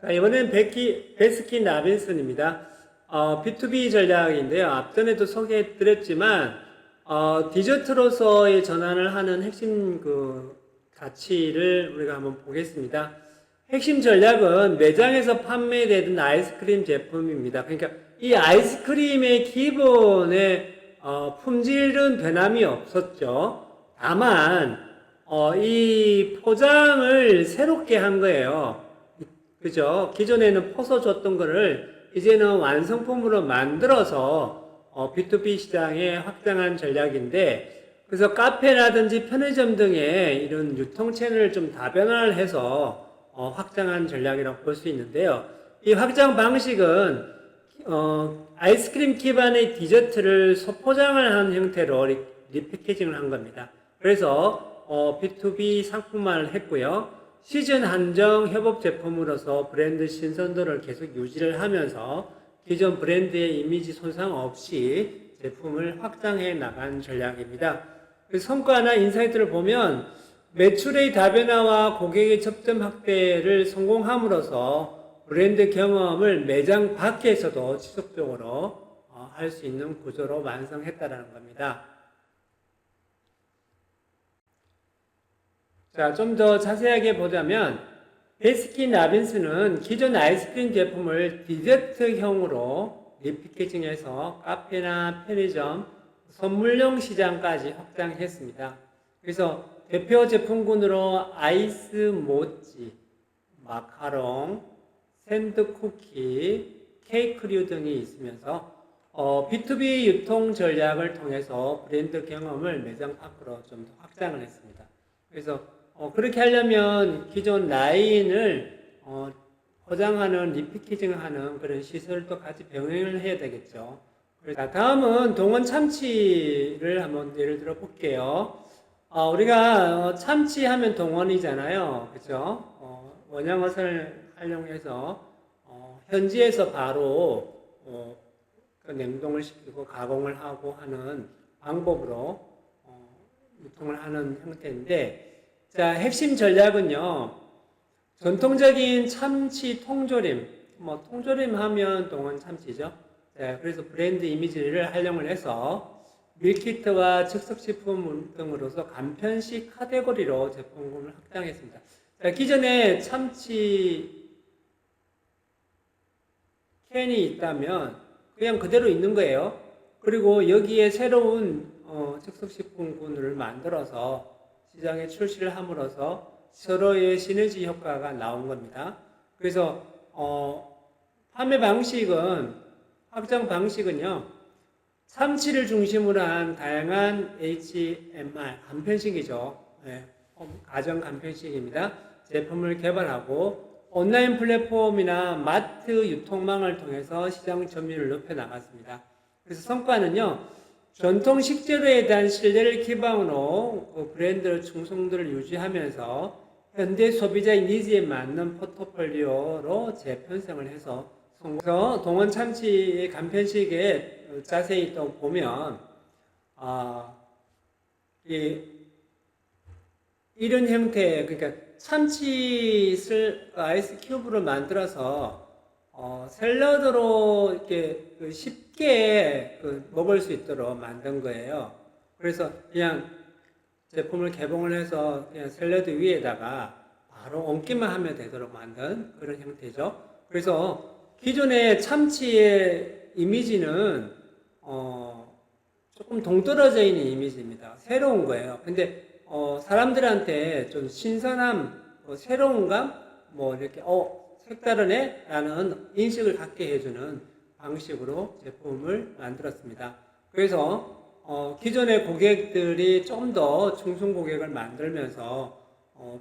자, 이번엔 베스킨 라빈슨입니다. B2B 전략인데요. 앞전에도 소개해드렸지만, 디저트로서의 전환을 하는 핵심 가치를 우리가 한번 보겠습니다. 핵심 전략은 매장에서 판매되던 아이스크림 제품입니다. 그러니까 이 아이스크림의 기본의 품질은 변함이 없었죠. 다만 이 포장을 새롭게 한 거예요. 그죠? 기존에는 포서 줬던 거를 이제는 완성품으로 만들어서 B2B 시장에 확장한 전략인데, 그래서 카페라든지 편의점 등의 이런 유통 채널을 좀 다변화를 해서 확장한 전략이라고 볼 수 있는데요. 이 확장 방식은 아이스크림 기반의 디저트를 소포장을 한 형태로 리패키징을 한 겁니다. 그래서 B2B 상품화를 했고요. 시즌 한정 협업 제품으로서 브랜드 신선도를 계속 유지를 하면서 기존 브랜드의 이미지 손상 없이 제품을 확장해 나간 전략입니다. 그 성과나 인사이트를 보면 매출의 다변화와 고객의 접점 확대를 성공함으로써 브랜드 경험을 매장 밖에서도 지속적으로 할 수 있는 구조로 완성했다는 겁니다. 자, 좀 더 자세하게 보자면 베스킨 라빈스는 기존 아이스크림 제품을 디저트형으로 리패키징해서 카페나 편의점, 선물용 시장까지 확장했습니다. 그래서 대표 제품군으로 아이스 모찌, 마카롱, 샌드 쿠키, 케이크류 등이 있으면서 B2B 유통 전략을 통해서 브랜드 경험을 매장 밖으로 좀 더 확장을 했습니다. 그래서 그렇게 하려면 기존 라인을 포장하는 리패키징하는 그런 시설도 같이 병행을 해야 되겠죠. 자, 다음은 동원 참치를 한번 예를 들어 볼게요. 우리가 참치하면 동원이잖아요, 그렇죠? 원양어선을 활용해서 현지에서 바로 그 냉동을 시키고 가공을 하고 하는 방법으로 유통을 하는 형태인데, 자, 핵심 전략은요, 전통적인 참치 통조림, 통조림 하면 동원 참치죠. 네, 그래서 브랜드 이미지를 활용을 해서 밀키트와 즉석식품 등으로서 간편식 카테고리로 제품군을 확장했습니다. 자, 기존에 참치 캔이 있다면 그냥 그대로 있는 거예요. 그리고 여기에 새로운 즉석식품군을 만들어서 시장에 출시를 함으로써 서로의 시너지 효과가 나온 겁니다. 그래서 판매 방식은, 확장 방식은요, 참치를 중심으로 한 다양한 HMR, 간편식이죠. 네, 가정 간편식입니다. 제품을 개발하고 온라인 플랫폼이나 마트 유통망을 통해서 시장 점유율을 높여 나갔습니다. 그래서 성과는요, 전통 식재료에 대한 신뢰를 기반으로 그 브랜드 충성도를 유지하면서 현대 소비자의 니즈에 맞는 포트폴리오로 재편성을 해서 동원 참치의 간편식에 자세히 또 보면 이런 형태의, 그러니까 참치를 아이스 큐브로 만들어서 샐러드로 이렇게 쉽게 먹을 수 있도록 만든 거예요. 그래서 그냥 제품을 개봉을 해서 그냥 샐러드 위에다가 바로 얹기만 하면 되도록 만든 그런 형태죠. 그래서 기존의 참치의 이미지는 조금 동떨어져 있는 이미지입니다. 새로운 거예요. 근데 사람들한테 좀 신선함, 새로운 감, 이렇게 색다르네? 라는 인식을 갖게 해주는 방식으로 제품을 만들었습니다. 그래서 기존의 고객들이 좀 더 충성 고객을 만들면서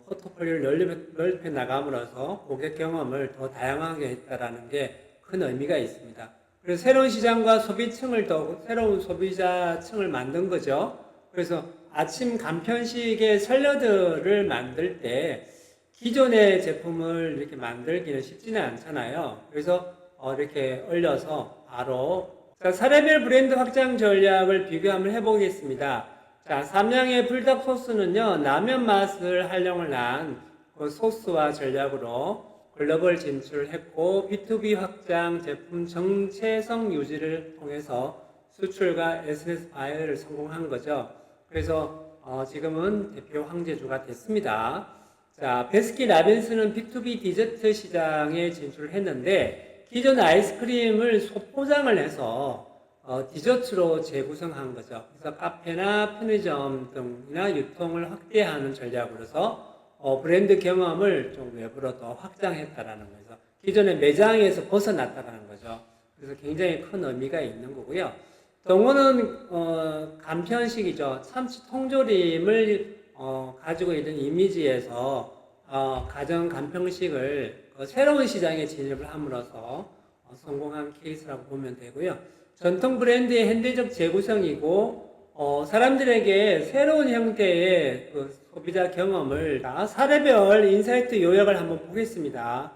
포트폴리오를 넓혀 나감으로써 고객 경험을 더 다양하게 했다라는 게 큰 의미가 있습니다. 그래서 새로운 시장과 소비층을 새로운 소비자층을 만든 거죠. 그래서 아침 간편식의 샐러드를 만들 때 기존의 제품을 이렇게 만들기는 쉽지는 않잖아요. 그래서 이렇게 얼려서 바로, 자, 사례별 브랜드 확장 전략을 비교 한번 해보겠습니다. 자, 삼양의 불닭 소스는요, 라면 맛을 활용을 한 그 소스와 전략으로 글로벌 진출했고 B2B 확장, 제품 정체성 유지를 통해서 수출과 SNS 발휘를 성공한 거죠. 그래서 지금은 대표 황제주가 됐습니다. 자, 베스킨라빈스는 B2B 디저트 시장에 진출을 했는데 기존 아이스크림을 소포장을 해서 디저트로 재구성한 거죠. 그래서 카페나 편의점 등이나 유통을 확대하는 전략으로서 브랜드 경험을 좀 외부로 더 확장했다라는 거죠. 기존의 매장에서 벗어났다라는 거죠. 그래서 굉장히 큰 의미가 있는 거고요. 동호는 간편식이죠. 참치 통조림을 가지고 있는 이미지에서 가정 간편식을 새로운 시장에 진입을 함으로써 성공한 케이스라고 보면 되고요. 전통 브랜드의 현대적 재구성이고 사람들에게 새로운 형태의 그 소비자 경험을 사례별 인사이트 요약을 한번 보겠습니다.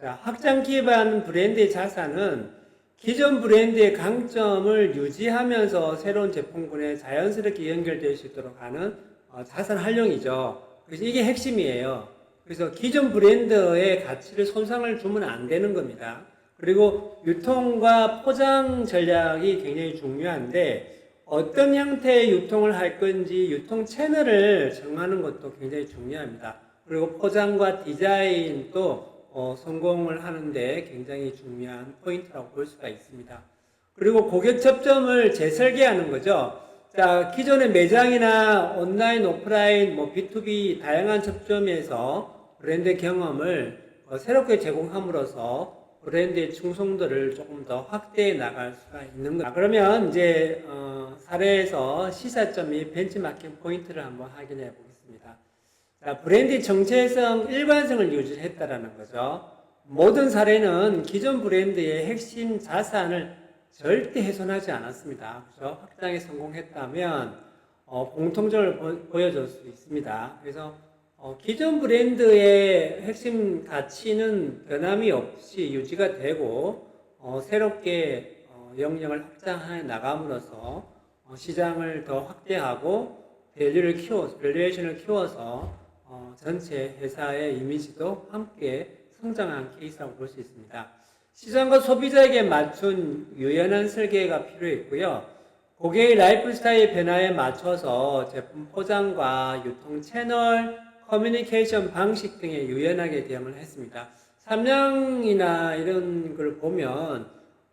자, 확장 기반 브랜드의 자산은 기존 브랜드의 강점을 유지하면서 새로운 제품군에 자연스럽게 연결될 수 있도록 하는 자산 활용이죠. 그래서 이게 핵심이에요. 그래서 기존 브랜드의 가치를 손상을 주면 안 되는 겁니다. 그리고 유통과 포장 전략이 굉장히 중요한데 어떤 형태의 유통을 할 건지 유통 채널을 정하는 것도 굉장히 중요합니다. 그리고 포장과 디자인도 성공을 하는데 굉장히 중요한 포인트라고 볼 수가 있습니다. 그리고 고객 접점을 재설계하는 거죠. 자, 기존의 매장이나 온라인, 오프라인, B2B 다양한 접점에서 브랜드 경험을 새롭게 제공함으로써 브랜드의 충성도를 조금 더 확대해 나갈 수가 있는 거죠. 그러면 이제 사례에서 시사점 및 벤치마킹 포인트를 한번 확인해 보겠습니다. 자, 브랜드 정체성, 일관성을 유지했다라는 거죠. 모든 사례는 기존 브랜드의 핵심 자산을 절대 훼손하지 않았습니다. 그렇죠? 확장에 성공했다면 공통점을 보여줄 수 있습니다. 그래서 기존 브랜드의 핵심 가치는 변함이 없이 유지가 되고 새롭게 영역을 확장해 나감으로써 시장을 더 확대하고 밸류에이션을 키워서 전체 회사의 이미지도 함께 성장한 케이스라고 볼 수 있습니다. 시장과 소비자에게 맞춘 유연한 설계가 필요했고요. 고객의 라이프 스타일 변화에 맞춰서 제품 포장과 유통 채널, 커뮤니케이션 방식 등에 유연하게 대응을 했습니다. 삼양이나 이런 걸 보면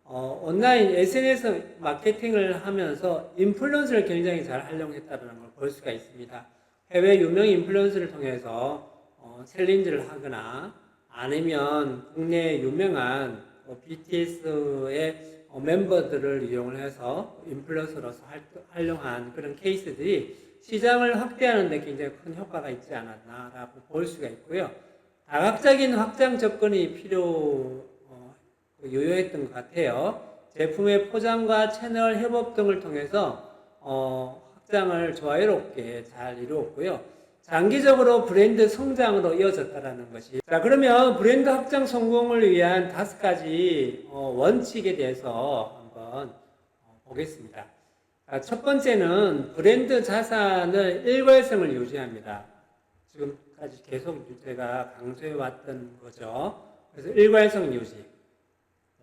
온라인 SNS 마케팅을 하면서 인플루언서를 굉장히 잘 활용했다는 걸 볼 수가 있습니다. 해외 유명 인플루언서를 통해서 챌린지를 하거나 아니면 국내 유명한 BTS의 멤버들을 이용을 해서 인플루언서로서 활용한 그런 케이스들이 시장을 확대하는 데 굉장히 큰 효과가 있지 않았나라고 볼 수가 있고요. 다각적인 확장 접근이 유효했던 것 같아요. 제품의 포장과 채널 협업 등을 통해서 확장을 조화롭게 잘 이루었고요. 장기적으로 브랜드 성장으로 이어졌다는 것이. 자, 그러면 브랜드 확장 성공을 위한 5가지 원칙에 대해서 한번 보겠습니다. 자, 첫 번째는 브랜드 자산의 일괄성을 유지합니다. 지금까지 계속 제가 강조해 왔던 거죠. 그래서 일괄성 유지.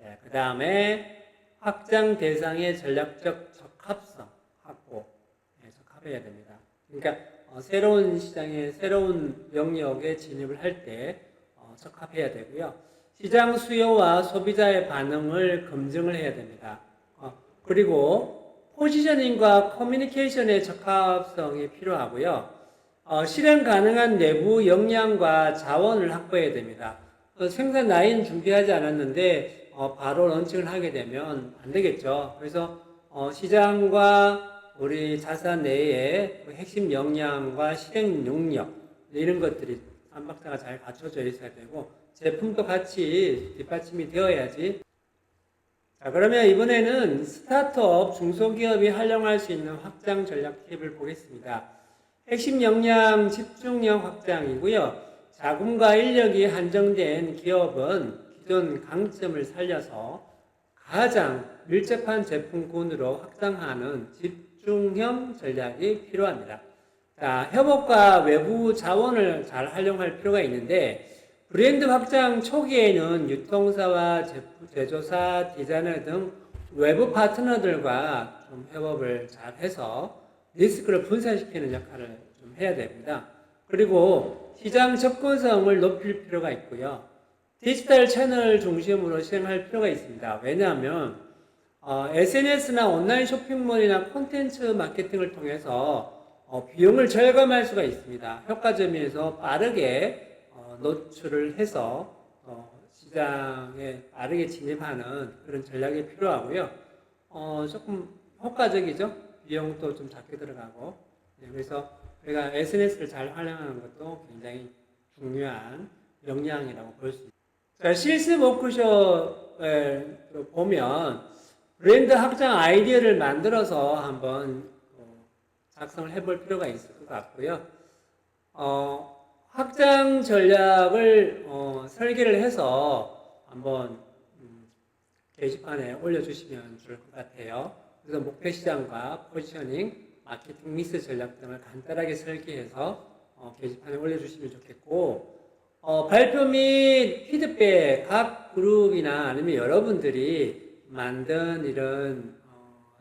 네, 그 다음에 확장 대상의 전략적 적합성 확보. 네, 적합해야 됩니다. 그러니까 새로운 시장에 새로운 영역에 진입을 할 때 적합해야 되고요. 시장 수요와 소비자의 반응을 검증을 해야 됩니다. 그리고 포지셔닝과 커뮤니케이션의 적합성이 필요하고요. 실행 가능한 내부 역량과 자원을 확보해야 됩니다. 생산 라인 준비하지 않았는데 바로 런칭을 하게 되면 안 되겠죠. 그래서 시장과 우리 자산 내에 핵심 역량과 실행 능력 이런 것들이 쌈박자가 잘 갖춰져 있어야 되고 제품도 같이 뒷받침이 되어야지. 자, 그러면 이번에는 스타트업 중소기업이 활용할 수 있는 확장 전략 팁을 보겠습니다. 핵심 역량 집중력 확장이고요. 자금과 인력이 한정된 기업은 기존 강점을 살려서 가장 밀접한 제품군으로 확장하는 집중형 전략이 필요합니다. 자, 협업과 외부 자원을 잘 활용할 필요가 있는데 브랜드 확장 초기에는 유통사와 제조사, 디자이너 등 외부 파트너들과 좀 협업을 잘 해서 리스크를 분산시키는 역할을 좀 해야 됩니다. 그리고 시장 접근성을 높일 필요가 있고요. 디지털 채널 중심으로 실행할 필요가 있습니다. 왜냐하면 SNS나 온라인 쇼핑몰이나 콘텐츠 마케팅을 통해서 비용을 절감할 수가 있습니다. 효과점에서 빠르게 노출을 해서 시장에 빠르게 진입하는 그런 전략이 필요하고요. 조금 효과적이죠. 비용도 좀 작게 들어가고. 네, 그래서 우리가 SNS를 잘 활용하는 것도 굉장히 중요한 역량이라고 볼 수 있습니다. 자, 실습 워크숍을 보면 브랜드 확장 아이디어를 만들어서 한번 작성을 해볼 필요가 있을 것 같고요. 확장 전략을 설계를 해서 한번 게시판에 올려주시면 좋을 것 같아요. 그래서 목표 시장과 포지셔닝, 마케팅 믹스 전략 등을 간단하게 설계해서 게시판에 올려주시면 좋겠고, 발표 및 피드백 각 그룹이나 아니면 여러분들이 만든 이런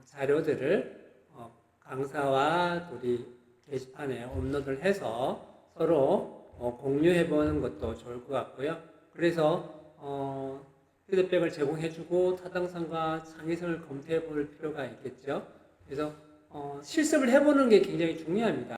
자료들을 강사와 우리 게시판에 업로드를 해서 서로 공유해 보는 것도 좋을 것 같고요. 그래서 피드백을 제공해주고 타당성과 창의성을 검토해 볼 필요가 있겠죠. 그래서 실습을 해보는 게 굉장히 중요합니다.